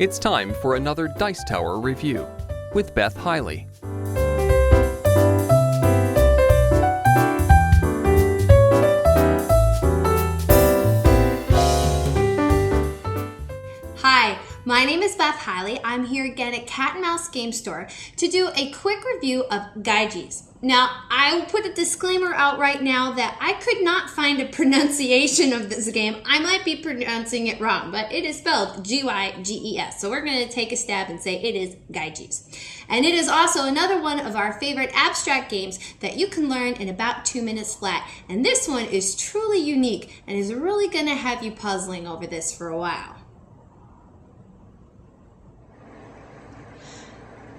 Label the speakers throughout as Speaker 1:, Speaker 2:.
Speaker 1: It's time for another Dice Tower review with Beth Heile.
Speaker 2: Hi, my name is Beth Heile. I'm here again at Cat & Mouse Game Store to do a quick review of Gyges. Now, I will put a disclaimer out right now that I could not find a pronunciation of this game. I might be pronouncing it wrong, but it is spelled G-Y-G-E-S. So we're going to take a stab and say it is Gyges. And it is also another one of our favorite abstract games that you can learn in about 2 minutes flat. And this one is truly unique and is really going to have you puzzling over this for a while.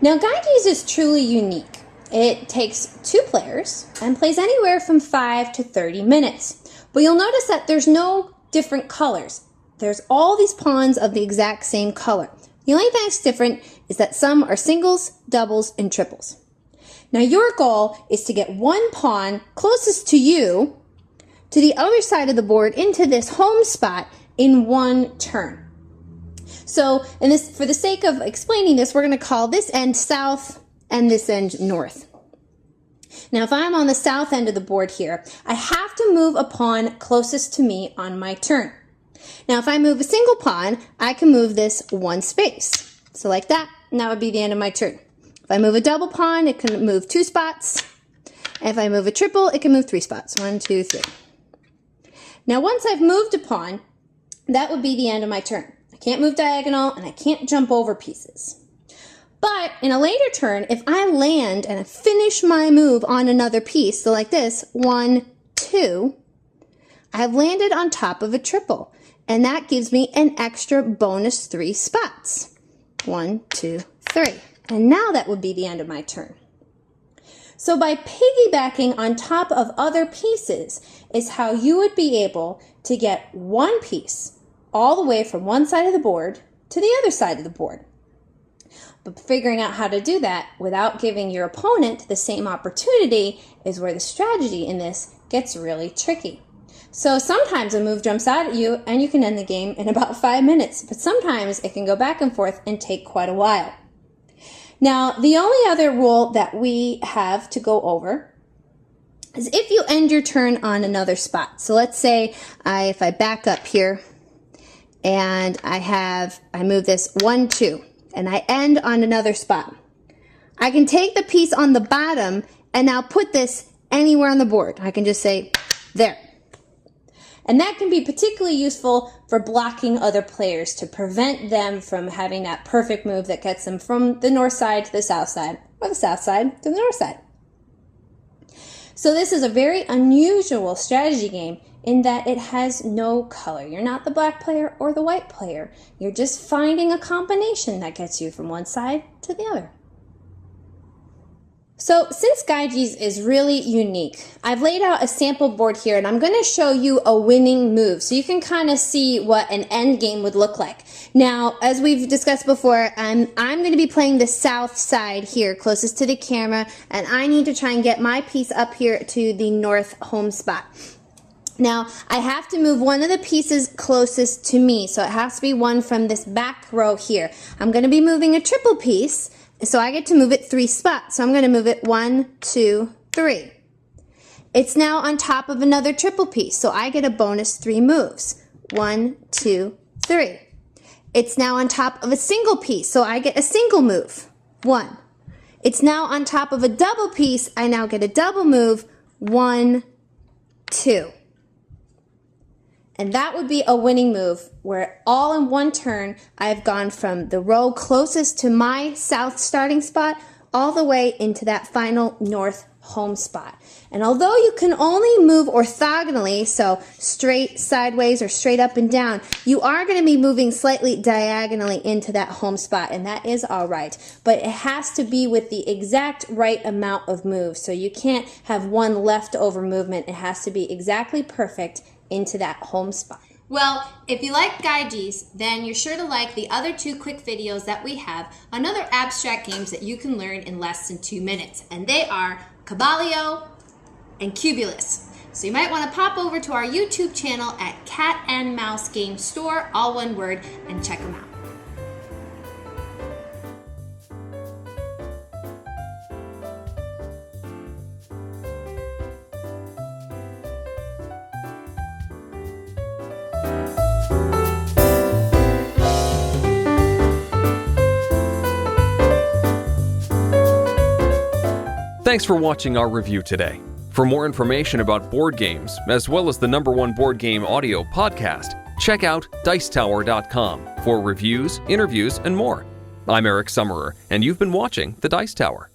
Speaker 2: Now, Gyges is truly unique. It takes 2 players and plays anywhere from 5 to 30 minutes. But you'll notice that there's no different colors. There's all these pawns of the exact same color. The only thing that's different is that some are singles, doubles, and triples. Now, your goal is to get one pawn closest to you to the other side of the board into this home spot in one turn. So, for the sake of explaining this, we're going to call this end south and this end north. Now, if I'm on the south end of the board here, I have to move a pawn closest to me on my turn. Now, if I move a single pawn, I can move this 1 space. So like that, and that would be the end of my turn. If I move a double pawn, it can move 2 spots. And if I move a triple, it can move 3 spots. 1, 2, 3. Now, once I've moved a pawn, that would be the end of my turn. I can't move diagonal, and I can't jump over pieces. But in a later turn, if I land and I finish my move on another piece, so like this, 1, 2, I've landed on top of a triple. And that gives me an extra bonus 3 spots. 1, 2, 3. And now that would be the end of my turn. So by piggybacking on top of other pieces is how you would be able to get one piece all the way from one side of the board to the other side of the board. But figuring out how to do that without giving your opponent the same opportunity is where the strategy in this gets really tricky. So sometimes a move jumps out at you and you can end the game in about 5 minutes, but sometimes it can go back and forth and take quite a while. Now, the only other rule that we have to go over is if you end your turn on another spot. So let's say if I back up here and I move this 1, 2. And I end on another spot. I can take the piece on the bottom and now put this anywhere on the board. I can just say, there. And that can be particularly useful for blocking other players to prevent them from having that perfect move that gets them from the north side to the south side, or the south side to the north side. So this is a very unusual strategy game in that it has no color. You're not the black player or the white player. You're just finding a combination that gets you from one side to the other. So since Gyges is really unique, I've laid out a sample board here and I'm going to show you a winning move so you can kind of see what an end game would look like. Now, as we've discussed before, I'm going to be playing the south side here closest to the camera, and I need to try and get my piece up here to the north home spot. Now, I have to move one of the pieces closest to me, so it has to be one from this back row here. I'm going to be moving a triple piece, so I get to move it 3 spots. So I'm going to move it 1, 2, 3. It's now on top of another triple piece, so I get a bonus 3 moves. 1, 2, 3. It's now on top of a single piece, so I get a single move. 1. It's now on top of a double piece. I now get a double move. 1, 2. And that would be a winning move where all in one turn, I've gone from the row closest to my south starting spot all the way into that final north home spot. And although you can only move orthogonally, so straight sideways or straight up and down, you are going to be moving slightly diagonally into that home spot, and that is all right. But it has to be with the exact right amount of moves. So you can't have one leftover movement. It has to be exactly perfect into that home spot. Well, if you like Gyges, then you're sure to like the other 2 quick videos that we have on other abstract games that you can learn in less than 2 minutes. And they are Caballo and Cubulus. So you might want to pop over to our YouTube channel at Cat & Mouse Game Store, all one word, and check them out.
Speaker 1: Thanks for watching our review today. For more information about board games, as well as the #1 board game audio podcast, check out Dicetower.com for reviews, interviews, and more. I'm Eric Summerer, and you've been watching The Dice Tower.